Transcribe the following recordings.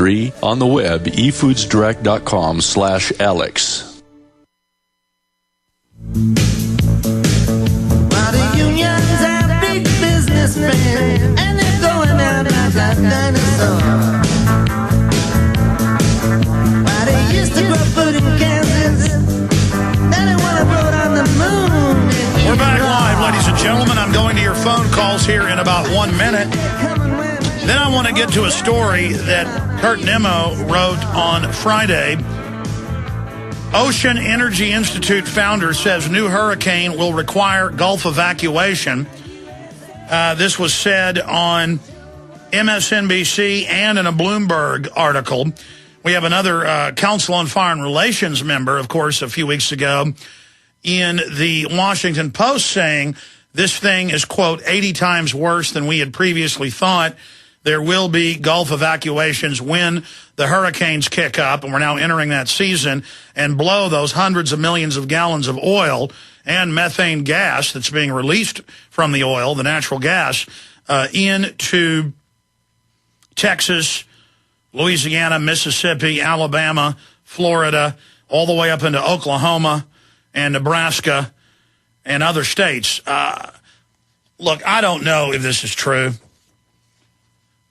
industry on the web, efoodsdirect.com/Alex. While the unions are big businessmen, and they're going out like a dinosaur. While they used to grow food in Kansas, now they want to grow it on the moon. We're back live, ladies and gentlemen. I'm going to your phone calls here in about 1 minute. Then I want to get to a story that Kurt Nemo wrote on Friday. Ocean Energy Institute founder says new hurricane will require Gulf evacuation. This was said on MSNBC and in a Bloomberg article. We have another Council on Foreign Relations member, of course, a few weeks ago in the Washington Post saying this thing is, quote, 80 times worse than we had previously thought. There will be Gulf evacuations when the hurricanes kick up, and we're now entering that season, and blow those hundreds of millions of gallons of oil and methane gas that's being released from the oil, the natural gas, into Texas, Louisiana, Mississippi, Alabama, Florida, all the way up into Oklahoma and Nebraska and other states. Look, I don't know if this is true.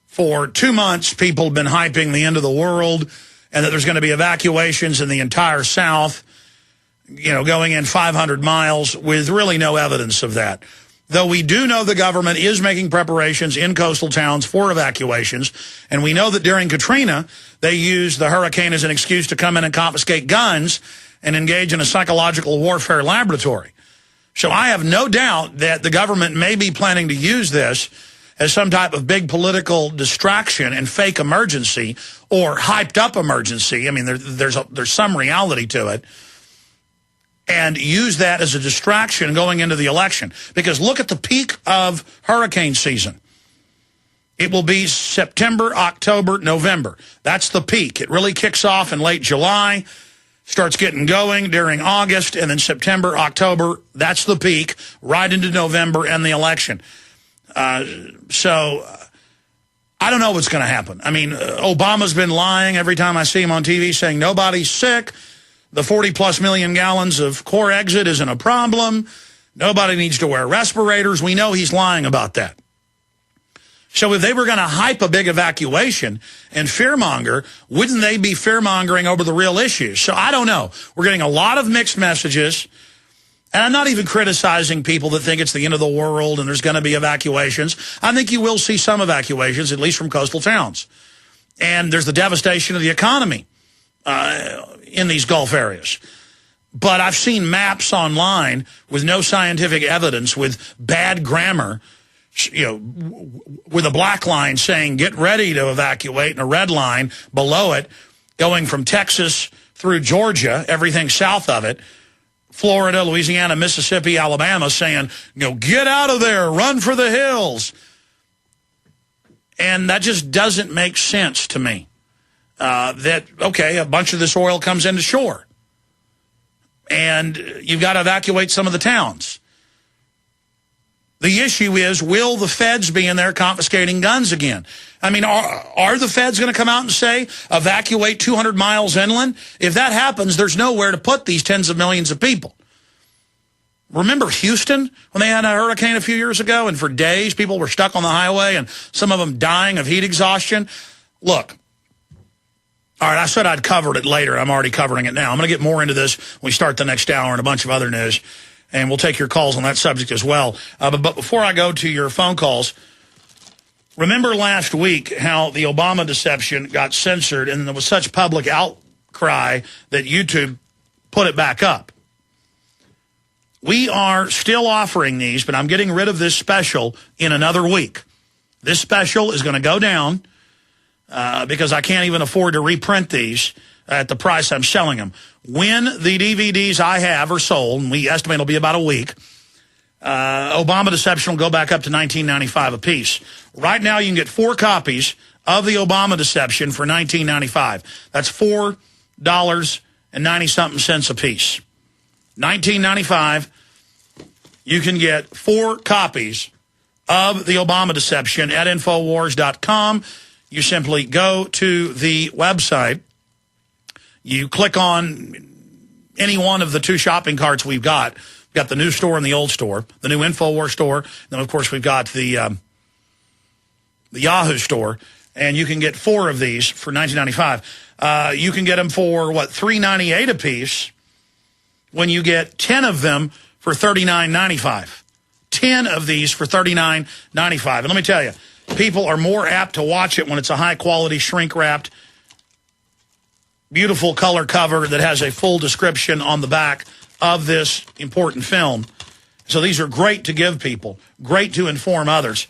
For 2 months, people have been hyping the end of the world and that there's going to be evacuations in the entire South, you know, going in 500 miles with really no evidence of that. Though we do know the government is making preparations in coastal towns for evacuations, and we know that during Katrina, they used the hurricane as an excuse to come in and confiscate guns and engage in a psychological warfare laboratory. So I have no doubt that the government may be planning to use this as some type of big political distraction and fake emergency or hyped up emergency. I mean, there's some reality to it. And use that as a distraction going into the election. Because look at the peak of hurricane season. It will be September, October, November. That's the peak. It really kicks off in late July, starts getting going during August, and then September, October, that's the peak, right into November and the election. So I don't know what's going to happen. I mean, Obama's been lying every time I see him on TV saying nobody's sick. The 40-plus million gallons of core exit isn't a problem. Nobody needs to wear respirators. We know he's lying about that. So if they were going to hype a big evacuation and fearmonger, wouldn't they be fearmongering over the real issues? So I don't know. We're getting a lot of mixed messages. And I'm not even criticizing people that think it's the end of the world and there's going to be evacuations. I think you will see some evacuations, at least from coastal towns. And there's the devastation of the economy in these Gulf areas. But I've seen maps online with no scientific evidence, with bad grammar, you know, with a black line saying get ready to evacuate and a red line below it going from Texas through Georgia, everything south of it, Florida, Louisiana, Mississippi, Alabama, saying, you know, get out of there, run for the hills. And that just doesn't make sense to me. That, okay, a bunch of this oil comes into shore. And you've got to evacuate some of the towns. The issue is, will the feds be in there confiscating guns again? I mean, are the feds going to come out and say, evacuate 200 miles inland? If that happens, there's nowhere to put these tens of millions of people. Remember Houston when they had a hurricane a few years ago, and for days people were stuck on the highway and some of them dying of heat exhaustion? Look, all right, I said I'd cover it later. I'm already covering it now. I'm going to get more into this when we start the next hour and a bunch of other news. And we'll take your calls on that subject as well. But before I go to your phone calls, remember last week how the Obama deception got censored and there was such public outcry that YouTube put it back up. We are still offering these, but I'm getting rid of this special in another week. This special is going to go down because I can't even afford to reprint these at the price I'm selling them. When the DVDs I have are sold, and we estimate it'll be about a week, Obama Deception will go back up to $19.95 a piece. Right now you can get 4 copies of the Obama Deception for $19.95. That's $4.90-something a piece. $19.95. You can get 4 copies of the Obama Deception at Infowars.com. You simply go to the website. You click on any one of the two shopping carts we've got. We've got the new store and the old store, the new InfoWars store. Then, of course, we've got the Yahoo store. And you can get 4 of these for $19.95. You can get them for, what, $3.98 a piece when you get 10 of them for $39.95. 10 of these for $39.95. And let me tell you, people are more apt to watch it when it's a high-quality, shrink-wrapped, beautiful color cover that has a full description on the back of this important film. So these are great to give people, great to inform others.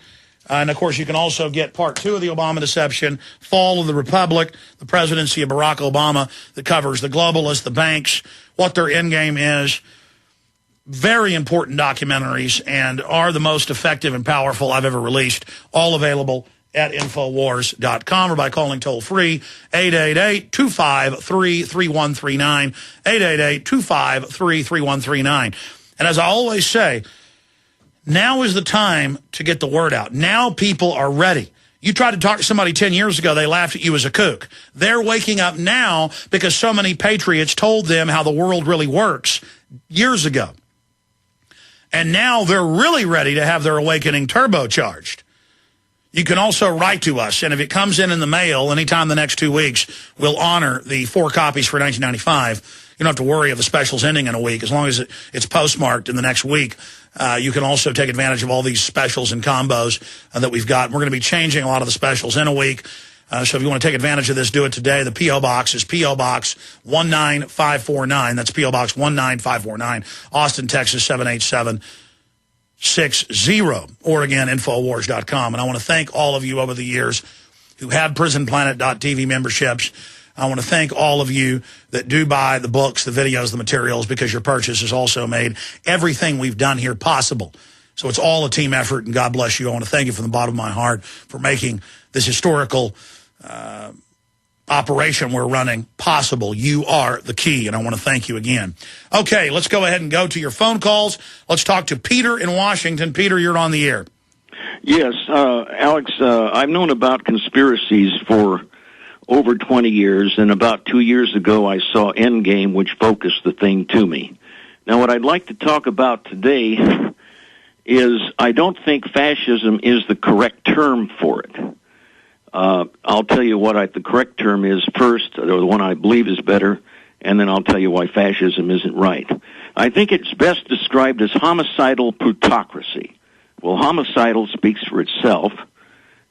And, of course, you can also get part 2 of the Obama Deception, Fall of the Republic, the presidency of Barack Obama, that covers the globalists, the banks, what their endgame is. Very important documentaries and are the most effective and powerful I've ever released. All available at Infowars.com or by calling toll-free 888-253-3139, 888-253-3139. And as I always say, now is the time to get the word out. Now people are ready. You tried to talk to somebody 10 years ago, they laughed at you as a kook. They're waking up now because so many patriots told them how the world really works years ago. And now they're really ready to have their awakening turbocharged. You can also write to us, and if it comes in the mail anytime the next 2 weeks, we'll honor the 4 copies for $19.95. You don't have to worry of the specials ending in a week. As long as it's postmarked in the next week, you can also take advantage of all these specials and combos that we've got. We're going to be changing a lot of the specials in a week. So if you want to take advantage of this, do it today. The P.O. Box is P.O. Box 19549. That's P.O. Box 19549, Austin, Texas 78760. Or again, Infowars.com. And I want to thank all of you over the years who had PrisonPlanet.tv memberships. I want to thank all of you that do buy the books, the videos, the materials, because your purchase has also made everything we've done here possible. So it's all a team effort, and God bless you. I want to thank you from the bottom of my heart for making this historical operation we're running possible. You are the key, and I want to thank you again. Okay, let's go ahead and go to your phone calls. Let's talk to Peter in Washington. Peter, you're on the air. Yes, Alex, I've known about conspiracies for over 20 years, and about 2 years ago I saw Endgame, which focused the thing to me. Now, what I'd like to talk about today is I don't think fascism is the correct term for it. I'll tell you what the correct term is first, or the one I believe is better, and then I'll tell you why fascism isn't right. I think it's best described as homicidal plutocracy. Well, homicidal speaks for itself,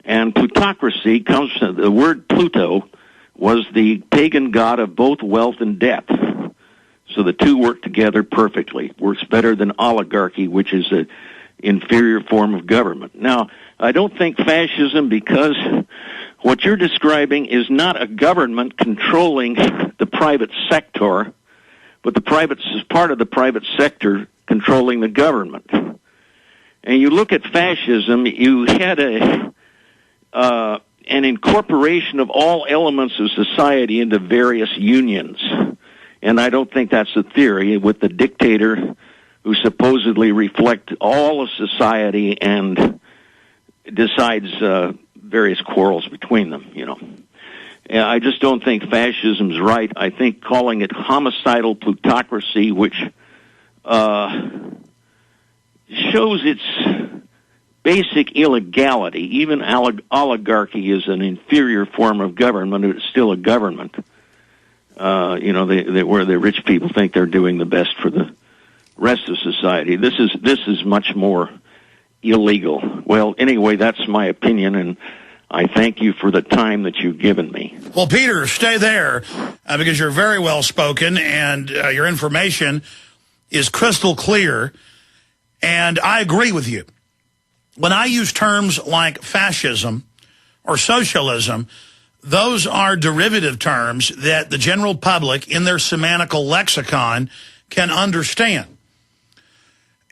and plutocracy comes from the word Pluto was the pagan god of both wealth and death. So the two work together perfectly. Works better than oligarchy, which is an inferior form of government. Now, I don't think fascism, because what you're describing is not a government controlling the private sector, but part of the private sector controlling the government. And you look at fascism, you had an incorporation of all elements of society into various unions. And I don't think that's the theory with the dictator who supposedly reflects all of society and decides various quarrels between them, you know. And I just don't think fascism's right. I think calling it homicidal plutocracy, which shows its basic illegality. Even oligarchy is an inferior form of government. It's still a government. You know, where the rich people think they're doing the best for the rest of society. This is much more illegal. Well, anyway, that's my opinion, and I thank you for the time that you've given me. Well, Peter, stay there because you're very well spoken, and your information is crystal clear, and I agree with you. When I use terms like fascism or socialism, those are derivative terms that the general public in their semantical lexicon can understand.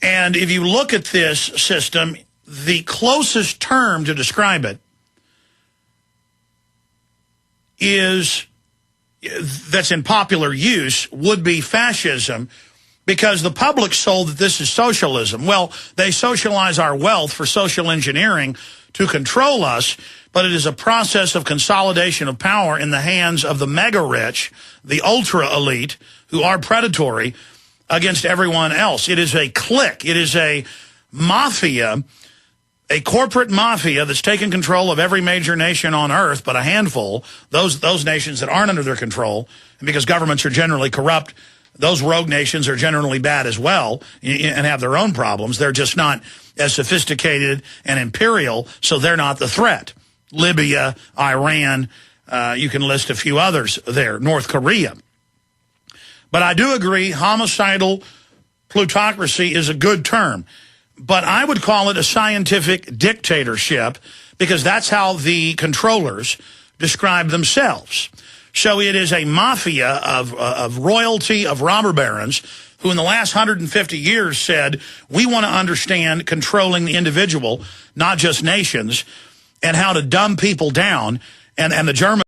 And if you look at this system, the closest term to describe it that's in popular use would be fascism, because the public sold that this is socialism. Well, they socialize our wealth for social engineering to control us, but it is a process of consolidation of power in the hands of the mega rich, the ultra elite, who are predatory against everyone else. It is a clique. It is a mafia, a corporate mafia that's taken control of every major nation on earth, but a handful, those nations that aren't under their control, and because governments are generally corrupt, those rogue nations are generally bad as well and have their own problems. They're just not as sophisticated and imperial, so they're not the threat. Libya, Iran, you can list a few others there, North Korea. But I do agree, homicidal plutocracy is a good term. But I would call it a scientific dictatorship because that's how the controllers describe themselves. So it is a mafia of royalty, of robber barons, who in the last 150 years said, we want to understand controlling the individual, not just nations, and how to dumb people down. And the Germans